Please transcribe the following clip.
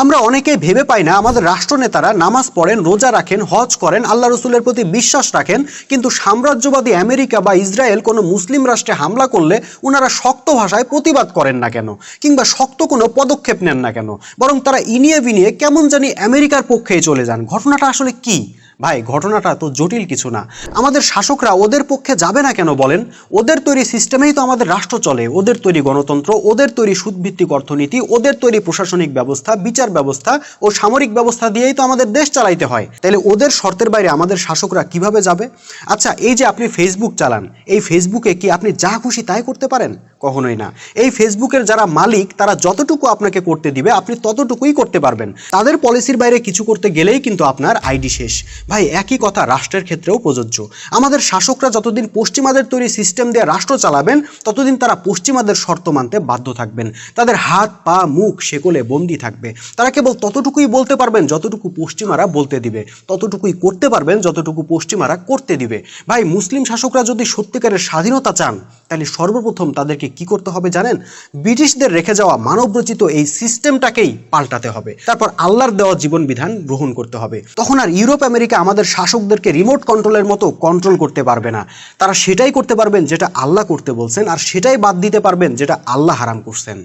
আমরা অনেকেই ভেবে পাই না আমাদের রাষ্ট্রনেতারা নামাজ পড়েন, রোজা রাখেন, হজ করেন, আল্লাহ রসুলের প্রতি বিশ্বাস রাখেন, কিন্তু সাম্রাজ্যবাদী আমেরিকা বা ইসরায়েল কোনো মুসলিম রাষ্ট্রে হামলা করলে ওনারা শক্ত ভাষায় প্রতিবাদ করেন না কেন, কিংবা শক্ত কোনো পদক্ষেপ নেন না কেন, বরং তারা ইনিয়ে বিনিয়ে কেমন জানি আমেরিকার পক্ষেই চলে যান। ঘটনাটা আসলে কি? ভাই, ঘটনাটা তো জটিল কিছু না। আমাদের শাসকরা ওদের পক্ষে যাবে না কেন বলেন? ওদের তৈরি সিস্টেমেই তো আমাদের রাষ্ট্র চলে, ওদের তৈরি গণতন্ত্র, ওদের তৈরি সুদভিত্তিক অর্থনীতি, ওদের তৈরি প্রশাসনিক ব্যবস্থা, বিচার ব্যবস্থা ও সামরিক ব্যবস্থা দিয়েই তো আমাদের দেশ চালাইতে হয়। তাহলে ওদের শর্তের বাইরে আমাদের শাসকরা কিভাবে যাবে? আচ্ছা, এই যে আপনি ফেসবুক চালান, এই ফেসবুকে কি আপনি যা খুশি তাই করতে পারেন? কখনোই না। এই ফেসবুকের যারা মালিক তারা যতটুকু আপনাকে করতে দিবে আপনি ততটুকুই করতে পারবেন। তাদের পলিসির বাইরে কিছু করতে গেলেই কিন্তু আপনার আইডি শেষ। ভাই, একই কথা রাষ্ট্রের ক্ষেত্রেও প্রযোজ্য। আমাদের শাসকরা যতদিন পশ্চিমাদের তৈরি সিস্টেম দিয়ে রাষ্ট্র চালাবেন ততদিন তারা পশ্চিমাদের শর্ত মানতে বাধ্য থাকবেন। তাদের হাত পা মুখ শেকলে বন্দি থাকবে। তারা কেবল ততটুকুই বলতে পারবেন যতটুকু পশ্চিমারা বলতে দিবে, ততটুকুই করতে পারবেন যতটুকু পশ্চিমারা করতে দিবে। ভাই, মুসলিম শাসকরা যদি সত্যিকারের স্বাধীনতা চান তাহলে সর্বপ্রথম তাদেরকে কি করতে হবে জানেন? ব্রিটিশদের রেখে যাওয়া মানবরচিত এই সিস্টেমটাকেই পাল্টাতে হবে। তারপর আল্লাহর দেওয়া জীবন বিধান গ্রহণ করতে হবে। তখন আর ইউরোপ আমেরিকা আমাদের শাসকদেরকে রিমোট কন্ট্রোলের মতো কন্ট্রোল করতে পারবে না। তারা সেটাই করতে পারবেন যেটা আল্লাহ করতে বলছেন, আর সেটাই বাদ দিতে পারবেন যেটা আল্লাহ হারাম করছেন।